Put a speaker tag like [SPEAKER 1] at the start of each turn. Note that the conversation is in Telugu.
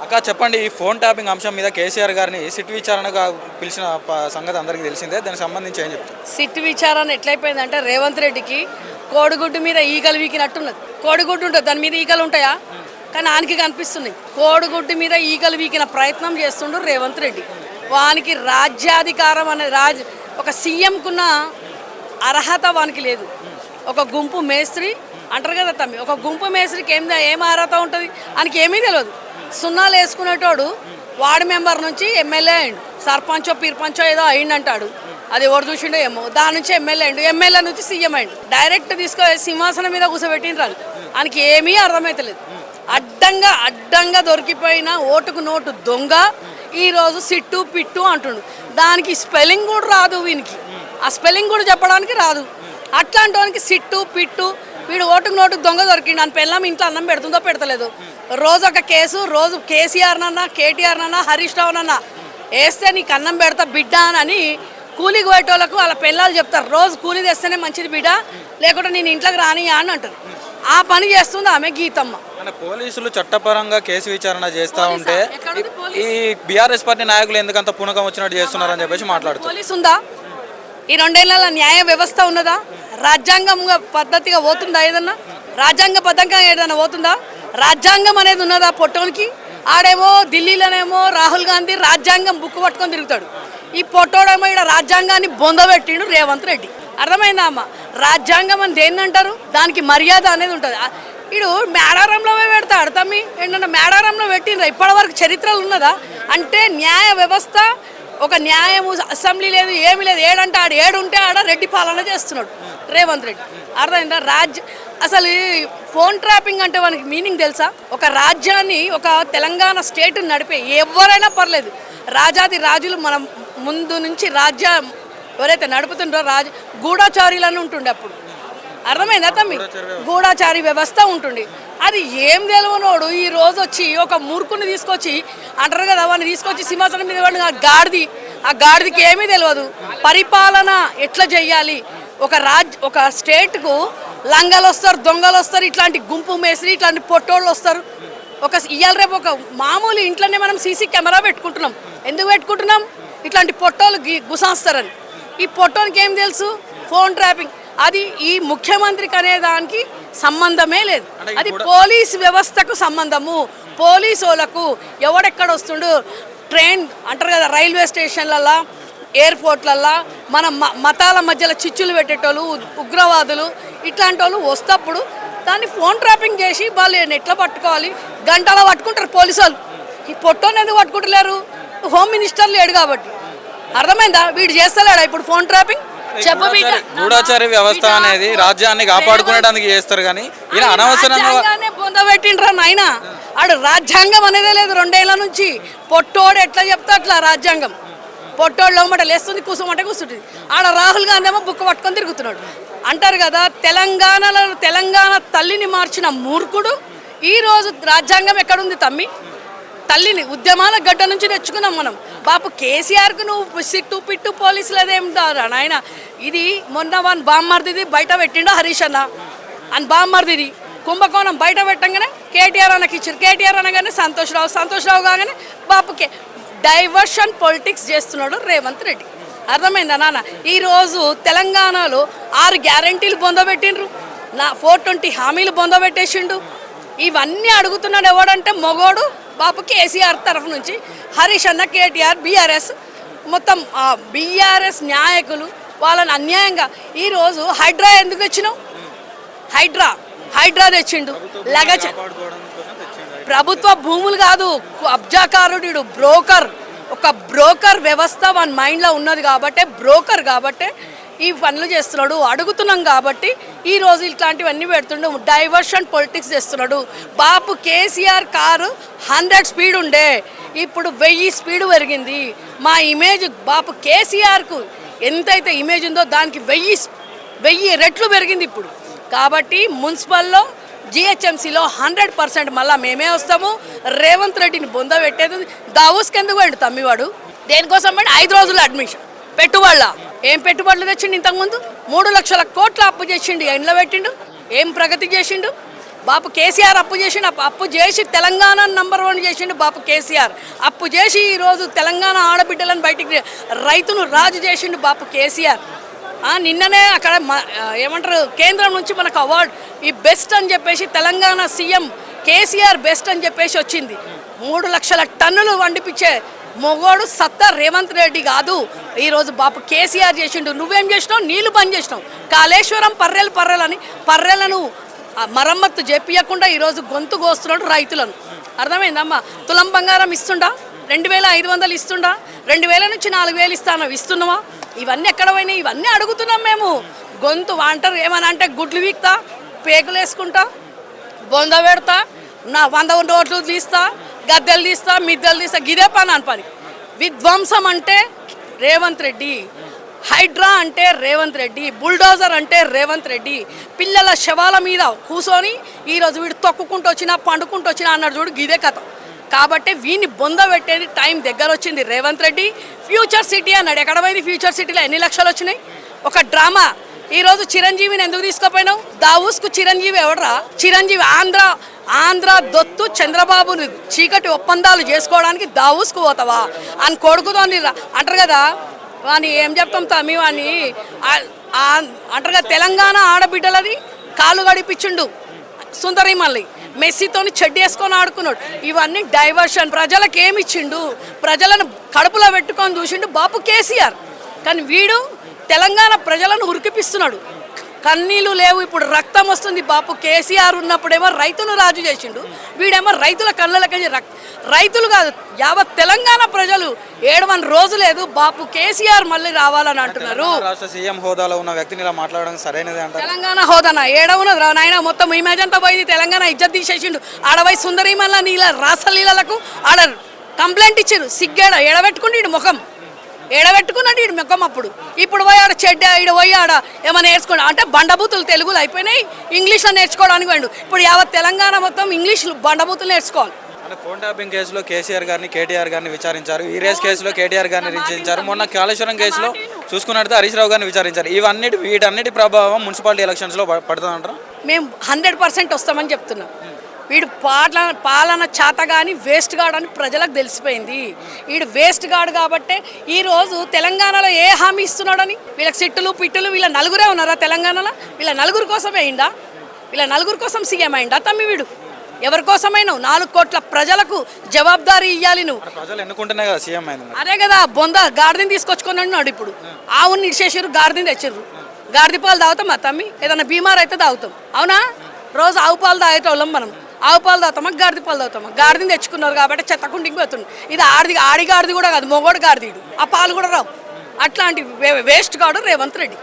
[SPEAKER 1] అక్క చెప్పండి, ఈ ఫోన్ ట్యాపింగ్ అంశం మీద కేసీఆర్ గారిని సిట్ విచారణగా పిలిచిన సంగతి అందరికీ తెలిసిందే. దానికి సంబంధించి ఏం చెప్తారు?
[SPEAKER 2] సిట్ విచారణ ఎట్లయిపోయిందంటే రేవంత్ రెడ్డికి కోడిగుడ్డు మీద ఈగలు వీకినట్టున్నది. కోడిగుడ్డు ఉంటుంది, దాని మీద ఈగలు ఉంటాయా? కానీ ఆనికి కనిపిస్తున్నాయి. కోడిగుడ్డు మీద ఈగలు వీకిన ప్రయత్నం చేస్తుండు రేవంత్ రెడ్డి. వానికి రాజ్యాధికారం అనేది ఒక సీఎంకున్న అర్హత వానికి లేదు. ఒక గుంపు మేస్త్రి అంటారు కదా తమ్మి, ఒక గుంపు మేస్త్రికి ఏం అర్హత ఉంటుంది? ఆయనకి ఏమీ తెలియదు. సున్నాలు వేసుకునేటోడు వార్డు మెంబర్ నుంచి ఎమ్మెల్యే అయిండు, సర్పంచో పీర్పంచో ఏదో అయిండంటాడు. అది ఎవరు చూసిండో ఏమో. దాని నుంచి ఎమ్మెల్యే అయిండు, ఎమ్మెల్యే నుంచి సీఎం అయిండు. డైరెక్ట్ తీసుకొని సింహాసనం మీద కూర్చోబెట్టినరాలు. ఆయనకి ఏమీ అర్థమవుతలేదు. అడ్డంగా దొరికిపోయిన ఓటుకు నోటు దొంగ ఈరోజు సిట్టు పిట్టు అంటుండు. దానికి స్పెల్లింగ్ కూడా రాదు వీనికి, ఆ స్పెల్లింగ్ కూడా చెప్పడానికి రాదు. అట్లాంటి వానికి సిట్టు పిట్టు, వీడు ఓటుకు నోటుకు దొంగ దొరికిండు. అని పెళ్ళాం ఇంట్లో అన్నం పెడుతుందో పెడతలేదు. రోజు ఒక కేసు, రోజు కేసీఆర్నన్నా కేటీఆర్నన్నా హరీష్ రావునన్నా వేస్తే నీకు అన్నం పెడతా బిడ్డ అని కూలికి పోయేటోళ్ళకు వాళ్ళ పిల్లలు చెప్తారు. రోజు కూలి తెస్తేనే మంచిది బిడ్డ, లేకుంటే నేను ఇంట్లోకి రాని అని అంటారు. ఆ పని చేస్తుంది ఆమె గీతమ్మ.
[SPEAKER 1] పోలీసులు చట్టపరంగా కేసు విచారణ చేస్తూ ఉంటే ఈ బీఆర్ఎస్ పార్టీ నాయకులు ఎందుకంత పూనకం వచ్చినట్టు చేస్తున్నారని చెప్పేసి మాట్లాడుతారు.
[SPEAKER 2] పోలీసు ఉందా? ఈ 2 ఏళ్ళ న్యాయ వ్యవస్థ ఉన్నదా? రాజ్యాంగంగా పద్ధతిగా పోతుందా? ఏదన్నా రాజ్యాంగబద్ధంగా ఏదైనా పోతుందా? రాజ్యాంగం అనేది ఉన్నదా పొట్టోనికి? ఆడేమో ఢిల్లీలోనేమో రాహుల్ గాంధీ రాజ్యాంగం బుక్ పట్టుకొని తిరుగుతాడు. ఈ పొట్టోడేమో ఇక్కడ రాజ్యాంగాన్ని బొందబెట్టిండు రేవంత్ రెడ్డి. అర్థమైందా అమ్మ? రాజ్యాంగం అని దేన్ని అంటారు? దానికి మర్యాద అనేది ఉంటుంది. ఇడు మేడారంలో పెడతాడు తమ్మి. ఏంటంటే మేడారంలో పెట్టిండ్రా? ఇప్పటివరకు చరిత్రలు ఉన్నదా? అంటే న్యాయ వ్యవస్థ, ఒక న్యాయము, అసెంబ్లీ లేదు, ఏమీ లేదు. ఏడంటే ఆడు, ఏడుంటే ఆడ రెడ్డి పాలన చేస్తున్నాడు రేవంత్ రెడ్డి. అర్థమైందా? అసలు ఫోన్ ట్రాపింగ్ అంటే మనకి మీనింగ్ తెలుసా? ఒక రాజ్యాన్ని, ఒక తెలంగాణ స్టేట్ నడిపే ఎవరైనా పర్లేదు, రాజాది రాజులు మనం ముందు నుంచి రాజ్యం ఎవరైతే నడుపుతుంటారో గూఢాచార్యులని ఉంటుండే అప్పుడు. అర్థమైందా తమ్మి? గూఢాచారి వ్యవస్థ ఉంటుంది. అది ఏం తెలియనోడు ఈ రోజు వచ్చి ఒక మూర్ఖుని తీసుకొచ్చి అంటారు కదా, వాడిని తీసుకొచ్చి సింహాసనం మీద ఆ గాడిదికి ఏమీ తెలియదు. పరిపాలన ఎట్లా చెయ్యాలి? ఒక స్టేట్కు లంగలు వస్తారు, దొంగలు వస్తారు, ఇట్లాంటి గుంపు మేస్త్రి, ఇట్లాంటి పొట్టోళ్ళు వస్తారు. ఇవాళ రేపు ఒక మామూలు ఇంట్లోనే మనం సీసీ కెమెరా పెట్టుకుంటున్నాం. ఎందుకు పెట్టుకుంటున్నాం? ఇట్లాంటి పొట్టోళ్ళు గుసాస్తారని. ఈ పొట్టోనికి ఏం తెలుసు? Phone trapping. అది ఈ ముఖ్యమంత్రికి అనే దానికి సంబంధమే లేదు. అది పోలీస్ వ్యవస్థకు సంబంధము. పోలీసు వాళ్ళకు ఎవడెక్కడ వస్తుండు, ట్రైన్ అంటారు కదా, రైల్వే స్టేషన్లల్లో, ఎయిర్పోర్ట్లల్లో మన మతాల మధ్యలో చిచ్చులు పెట్టేటోళ్ళు, ఉగ్రవాదులు, ఇట్లాంటి వాళ్ళు వస్తప్పుడు దాన్ని ఫోన్ ట్రాపింగ్ చేసి వాళ్ళు ఎట్లా పట్టుకోవాలి? గంటలో పట్టుకుంటారు పోలీసు వాళ్ళు. ఈ పొట్టోని ఎందుకు పట్టుకుంటలేరు? హోమ్ మినిస్టర్ లేడు కాబట్టి. అర్థమైందా? వీడు చేస్తలేడా ఇప్పుడు ఫోన్ ట్రాపింగ్?
[SPEAKER 1] గూఢాచారి వ్యవస్థ అనేది రాజ్యాన్ని కాపాడుకునేటానికి చేస్తారు, కానీ ఇలా అనవసరంగా
[SPEAKER 2] పొందబెట్టిండ్రా నాయన. ఆడు రాజ్యాంగం అనేదే లేదు 2 ఏళ్ల నుంచి. పొట్టోడు ఎట్లా చెప్తా అట్లా రాజ్యాంగం. పొట్టోడు లోమట లేస్తుంది, కూసమంటే కూర్చుంటుంది. ఆడ రాహుల్ గాంధీ ఏమో బుక్ పట్టుకొని తిరుగుతున్నాడు. అంటారు కదా, తెలంగాణ తల్లిని మార్చిన మూర్ఖుడు ఈరోజు రాజ్యాంగం ఎక్కడుంది తమ్మి? తల్లిని ఉద్యమాల గడ్డ నుంచి తెచ్చుకున్నాం మనం. బాపు కేసీఆర్కు నువ్వు సిట్టు పిట్టు పోలీసులు అదేం నాయన. ఇది మొన్న వాన్ బామ్మర్దిది బయట పెట్టిండో హరీష్ అన్న అని. బామ్మర్దిది కుంభకోణం బయట పెట్టంగానే కేటీఆర్ అన్నకి ఇచ్చారు. కేటీఆర్ అనగానే సంతోష్ రావు కాగానే బాపుకే డైవర్షన్ పొలిటిక్స్ చేస్తున్నాడు రేవంత్ రెడ్డి. అర్థమైందా నాన్న? ఈరోజు తెలంగాణలో 6 గ్యారంటీలు బొందబెట్టిండ్రు, 420 హామీలు బొందబెట్టేసిండు. ఇవన్నీ అడుగుతున్నాడు ఎవడంటే మొగోడు బాపు కేసీఆర్ తరఫు నుంచి. హరీష్ అన్న, కేటీఆర్, బీఆర్ఎస్, మొత్తం బీఆర్ఎస్ నాయకులు వాళ్ళని అన్యాయంగా. ఈరోజు హైడ్రా ఎందుకు తెచ్చినావు? హైడ్రా తెచ్చిండు. ప్రభుత్వ భూములు కాదు, అబ్జాకారుడు, బ్రోకర్ వ్యవస్థ మన మైండ్లో ఉన్నది కాబట్టి, బ్రోకర్ కాబట్టి ఈ పనులు చేస్తున్నాడు. అడుగుతున్నాం కాబట్టి ఈరోజు ఇట్లాంటివన్నీ పెడుతుండు. డైవర్షన్ పొలిటిక్స్ చేస్తున్నాడు. బాపు కేసీఆర్ కారు 100 స్పీడ్ ఉండే, ఇప్పుడు 1000 స్పీడ్ పెరిగింది. మా ఇమేజ్ బాపు కేసీఆర్కు ఎంతైతే ఇమేజ్ ఉందో దానికి 1000 రెట్లు పెరిగింది ఇప్పుడు. కాబట్టి మున్సిపల్లో, జిహెచ్ఎంసీలో 100% మళ్ళీ మేమే వస్తాము. రేవంత్ రెడ్డిని బొంద పెట్టేది. దావూస్కి ఎందుకు పోయిండు తమ్మివాడు? దేనికోసం పోయిండు? 5 రోజులు అడ్మిషన్. పెట్టుబడుల ఏం పెట్టుబడులు తెచ్చిండు? ఇంతకుముందు 3 లక్షల కోట్ల అప్పు చేసిండు. ఎండ్లో పెట్టిండు. ఏం ప్రగతి చేసిండు? బాపు కేసీఆర్ అప్పు చేసిండు, అప్పు చేసి తెలంగాణ నంబర్ 1 చేసిండు బాపు కేసీఆర్. అప్పు చేసి ఈరోజు తెలంగాణ ఆడబిడ్డలను బయటికి రైతును రాజు చేసిండు బాపు కేసీఆర్. నిన్ననే అక్కడ ఏమంటారు కేంద్రం నుంచి మనకు అవార్డు ఈ బెస్ట్ అని చెప్పేసి తెలంగాణ సీఎం కేసీఆర్ బెస్ట్ అని చెప్పేసి వచ్చింది. 3 లక్షల టన్నులు వండిపించే మొగోడు సత్తా రేవంత్ రెడ్డి కాదు, ఈరోజు బాపు కేసీఆర్ చేసిండు. నువ్వేం చేసినావు? నీళ్లు బంద్ చేసినావు. కాళేశ్వరం పర్రెలని పర్రెలను మరమ్మత్తు చేపియకుండా ఈరోజు గొంతు కోస్తున్నాడు రైతులను. అర్థమైందమ్మా? తులం బంగారం ఇస్తుండా? 2500 ఇస్తుండా? 2000 నుంచి 4000 ఇస్తున్నావా? ఇవన్నీ ఎక్కడ పోయినాయి? ఇవన్నీ అడుగుతున్నాం మేము. గొంతు అంటారు ఏమని అంటే గుడ్లు వీక్తా, పేకులు వేసుకుంటా, బొంద పెడతా, నా 100 నోట్లు తీస్తా, గద్దెలు తీస్తా, మిద్దెలు తీస్తా, గిదే పని అని పని. విధ్వంసం అంటే రేవంత్ రెడ్డి, హైడ్రా అంటే రేవంత్ రెడ్డి, బుల్డోజర్ అంటే రేవంత్ రెడ్డి. పిల్లల శవాల మీద కూర్చొని ఈరోజు వీడు తొక్కుకుంటూ వచ్చినా పండుకుంటూ వచ్చినా అన్నాడు చూడు, గిదే కథ. కాబట్టి వీడిని బొంద పెట్టేది టైం దగ్గర వచ్చింది. రేవంత్ రెడ్డి ఫ్యూచర్ సిటీ అన్నాడు. ఎక్కడ పోయింది ఫ్యూచర్ సిటీలో? ఎన్ని లక్షలు వచ్చినాయి? ఒక డ్రామా. ఈరోజు చిరంజీవిని ఎందుకు తీసుకుపోయినావు? దావూస్కు చిరంజీవి ఎవడరా? చిరంజీవి ఆంధ్ర దొత్తు చంద్రబాబుని చీకటి ఒప్పందాలు చేసుకోవడానికి దావూస్కు పోతావా అని కొడుకుతోంది అంటారు కదా. వాని ఏం చెప్తాం తమ్మి, వాని అంటారు కదా తెలంగాణ ఆడబిడ్డలది కాళ్ళు గడిపించుండు సుందరి మళ్ళీ మెస్సీతోని చెడ్డి వేసుకొని ఆడుకున్నాడు. ఇవన్నీ డైవర్షన్. ప్రజలకు ఏమి ఇచ్చిండు? ప్రజలను కడుపులో పెట్టుకొని చూసిండు బాపు కేసీఆర్. కానీ వీడు తెలంగాణ ప్రజలను ఉరికిపిస్తున్నాడు. కన్నీళ్ళు లేవు, ఇప్పుడు రక్తం వస్తుంది. బాపు కేసీఆర్ ఉన్నప్పుడేమో రైతును రాజు చేసిండు, వీడేమో రైతుల కళ్ళకి రైతులు కాదు యావత్ తెలంగాణ ప్రజలు 7 రోజు లేదు బాపు కేసీఆర్ మళ్ళీ రావాలని అంటున్నారు.
[SPEAKER 1] రాష్ట్ర సీఎం హోదాలో ఉన్న వ్యక్తిని ఇలా మాట్లాడడం సరైనదే అంటారు?
[SPEAKER 2] తెలంగాణ హోదానా ఏడవున్నది రా నాయన, మొత్తం ఇమేజ్ అంతా పోయింది. తెలంగాణ ఇజ్జత్ తీసేసిండు. ఆడవై సుందరి మళ్ళా నీళ్ళ రాసలీలలకు ఆడ కంప్లైంట్ ఇచ్చారు. సిగ్గేడ ఏడబెట్టుకుండి ముఖం, ఏడబెట్టుకున్నాడు ఈడు ముఖం. ఇప్పుడు పోయి ఆడ చెడ్డ ఈడు పోయి ఆడ ఏమైనా నేర్చుకోండి అంటే బండబూతులు తెలుగులో అయిపోయినాయి, ఇంగ్లీష్లో నేర్చుకోవడానికి పోయిండు. ఇప్పుడు యావత్ తెలంగాణ మొత్తం ఇంగ్లీష్ బండబూతులు నేర్చుకోవాలి.
[SPEAKER 1] అంటే ఫోన్ ట్యాపింగ్ కేసులో కేసీఆర్ గారిని కేటీఆర్ గారిని విచారించారు, ఈ రేస్ కేసులో కేటీఆర్ గారిని విచారించారు, మొన్న కాళేశ్వరం కేసులో చూసుకున్నట్టు హరీష్ రావు గారిని విచారించారు. వీటన్నిటి ప్రభావం మున్సిపాలిటీ ఎలక్షన్స్లో పడుతుందంటారా?
[SPEAKER 2] మేము 100% వస్తామని చెప్తున్నాం. వీడు పాలన చేత కానీ వేస్ట్ గాడు అని ప్రజలకు తెలిసిపోయింది. వీడు వేస్ట్ గాడు కాబట్టే ఈరోజు తెలంగాణలో ఏ హామీ ఇస్తున్నాడని వీళ్ళకి సిట్టులు పిట్టులు వీళ్ళ నలుగురే ఉన్నారా తెలంగాణలో? వీళ్ళ నలుగురు కోసమే అయిందా? వీళ్ళ నలుగురు కోసం సీఎం అయిందా తమ్మి వీడు? ఎవరి కోసమైనా 4 కోట్ల ప్రజలకు జవాబాదారీ ఇవ్వాలి నువ్వు.
[SPEAKER 1] ప్రజలు ఎన్నుకుంటేనే కదా సీఎం అయింది.
[SPEAKER 2] అదే కదా బొంద గాడిదని తీసుకొచ్చుకొని అన్నాడు. ఇప్పుడు ఆవుని ఇచ్చేసారు, గాడిదని తెచ్చారు. గాడిద పాలు తాగుతామా తమ్మి? ఏదైనా బీమార్ అయితే తాగుతాం, అవునా? రోజు ఆవు పాలు తాగేటోళ్ళం మనం. ఆవు పాలు తాగుతామా గాడిద పాలు తాగుతామా? గాడిదని తెచ్చుకున్నారు కాబట్టి చెత్తకుండికి పోతుంది. ఇది ఆడి గాడిది కూడా కాదు, మొగోడు గాడిదీడు. ఆ పాలు కూడా రావు. అట్లాంటి వేస్ట్ గాడు రేవంత్ రెడ్డి.